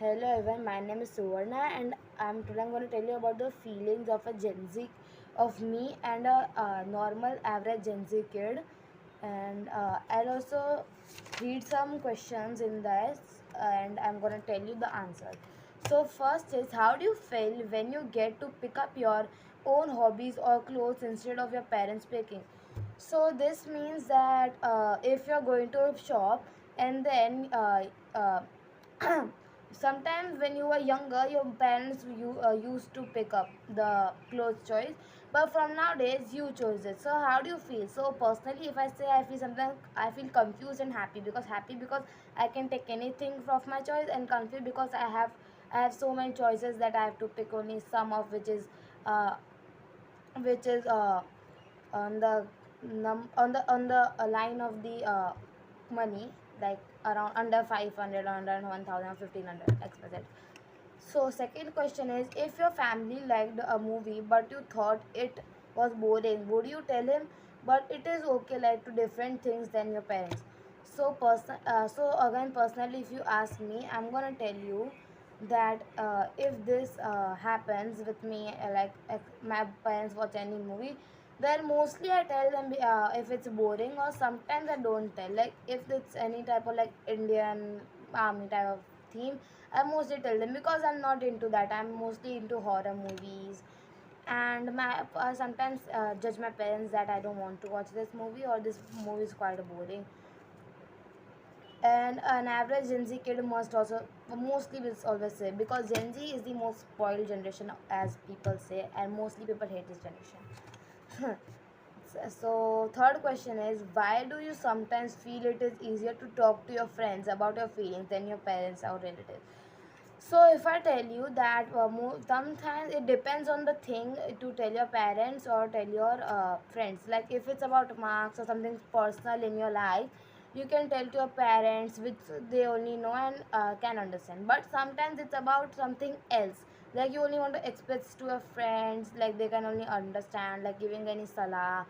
Hello everyone, my name is Suvarna and today I'm going to tell you about the feelings of a Gen Z, of me and a normal average Gen Z kid. And I'll also read some questions in this and I'm going to tell you the answer. So first is, how do you feel when you get to pick up your own hobbies or clothes instead of your parents picking? So this means that if you're going to a shop and then sometimes when you were younger your parents used to pick up the clothes choice, but from nowadays you chose it. So how do you feel? So personally, if I say, I feel sometimes I feel confused and happy because I can take anything of my choice, and confused because I have so many choices that I have to pick only some of uh, which is on the on the line of the money, like around under 500 or under 1000 1500 xyz. So second question is, if your family liked a movie but you thought it was boring, would you tell him? But it is okay, like to different things than your parents. So again, personally, if you ask me, I'm gonna tell you that if this happens with me, like if my parents watch any movie, then mostly I tell them if it's boring, or sometimes I don't tell. Like if it's any type of like Indian army type of theme, I mostly tell them because I'm not into that. I'm mostly into horror movies, and my sometimes judge my parents that I don't want to watch this movie, or this movie is quite boring. And an average Gen Z kid must also mostly will always say, because Gen Z is the most spoiled generation, as people say, and mostly people hate this generation. So third question is, why do you sometimes feel it is easier to talk to your friends about your feelings than your parents or relatives? So if I tell you that sometimes it depends on the thing to tell your parents or tell your friends. Like if it's about marks or something personal in your life, you can tell to your parents, which they only know and can understand. But sometimes it's about something else. Like you only want to express to your friends, like they can only understand, like giving any salah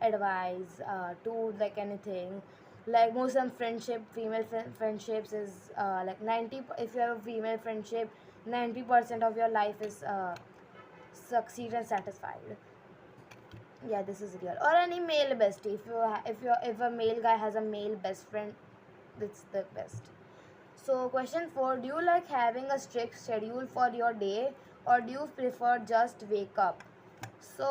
advice to like anything. Like most of friendship, female friendships is like 90, if you have a female friendship, 90% of your life is succeed and satisfied. Yeah, this is real. Or any male bestie, if a male guy has a male best friend, that's the best. So question 4, do you like having a strict schedule for your day, or do you prefer just wake up? So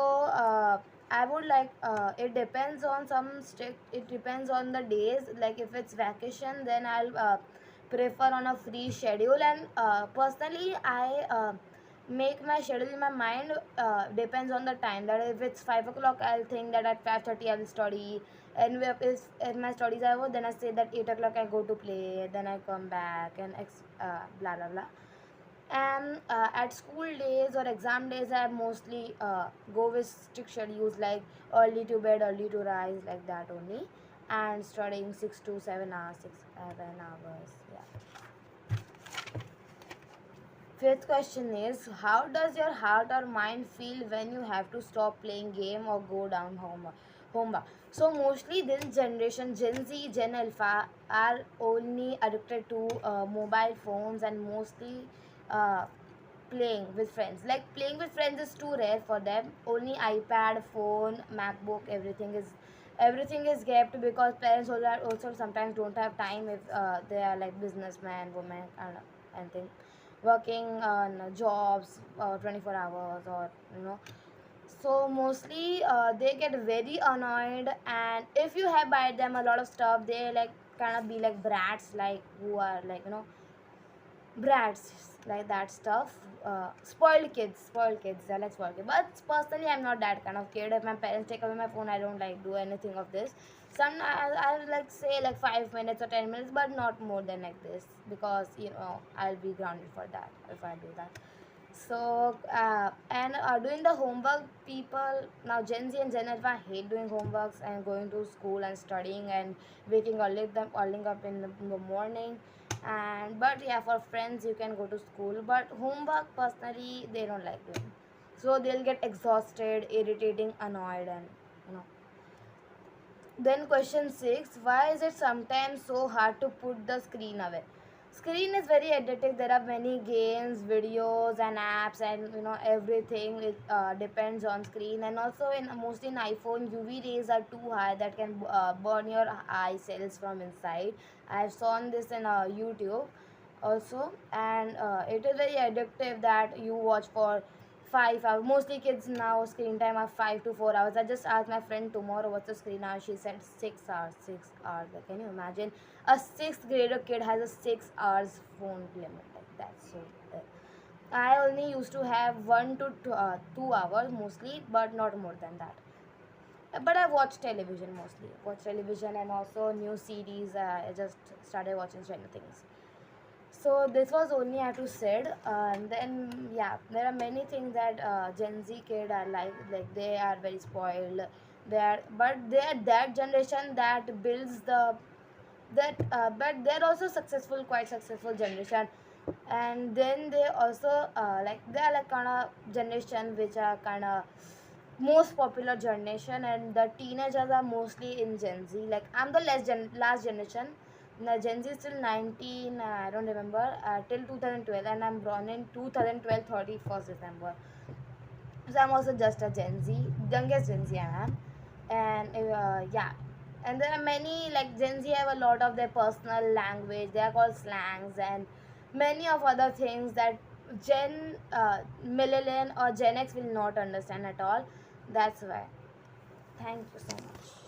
I would like, it depends on some strict, it depends on the days. Like if it's vacation, then I'll prefer on a free schedule. And personally I make my schedule in my mind, depends on the time. That if it's 5 o'clock, I'll think that at 5:30 I will study. And if my studies are over, then I say that 8 o'clock I go to play, then I come back and blah blah blah. And at school days or exam days, I mostly go with strict schedules, like early to bed, early to rise, like that only. And studying 6 to 7 hours, 6 7 hours, yeah. Fifth question is, how does your heart or mind feel when you have to stop playing game or go down homework? So mostly this generation, Gen Z, Gen Alpha, are only addicted to mobile phones, and mostly uh, playing with friends. Like playing with friends is too rare for them. Only iPad, phone, MacBook, everything is kept, because parents also sometimes don't have time if they are like businessmen, women, and things, working on jobs 24 hours, or you know. So mostly they get very annoyed, and if you have buy them a lot of stuff, they like kind of be like brats, like who are like, brats, like that stuff. Spoiled kids, they're like spoiled kids. But personally, I'm not that kind of kid. If my parents take away my phone, I don't like do anything of this. I'll like say like 5 minutes or 10 minutes, but not more than like this, because I'll be grounded for that if I do that. So and doing the homework, people now, Gen Z and Gen Alpha, hate doing homeworks and going to school and studying and waking early up in the morning. And but yeah, for friends you can go to school, but homework personally they don't like doing. So they'll get exhausted, irritating, annoyed, and you know. Then question 6, why is it sometimes so hard to put the screen away? Screen is very addictive. There are many games, videos, and apps, and everything. It depends on screen, and also in mostly in iPhone, UV rays are too high that can burn your eye cells from inside. I've seen this in YouTube also, and it is very addictive that you watch for 5 hours. Mostly kids now screen time are 5 to 4 hours. I just asked my friend tomorrow what's the screen hour. She said 6 hours. 6 hours. Like, can you imagine? A sixth grader kid has a 6 hours phone limit. Like that's so. I only used to have 1 to 2 hours mostly, but not more than that. But I watch television mostly. Watch television and also new series. I just started watching Stranger Things. So this was only I have to said, and then yeah, there are many things that Gen Z kid are like they are very spoiled. They are that generation that builds the that but they're also successful, quite successful generation. And then they also like they are like kind of generation which are kind of most popular generation, and the teenagers are mostly in Gen Z. Like I'm the last generation. The Gen Z is till 19, I don't remember, till 2012, and I'm born in 2012, 31st December. So I'm also just a Gen Z, youngest Gen Z I am. And yeah, and there are many, like Gen Z have a lot of their personal language. They are called slangs and many of other things that Millennial or Gen X will not understand at all. That's why. Thank you so much.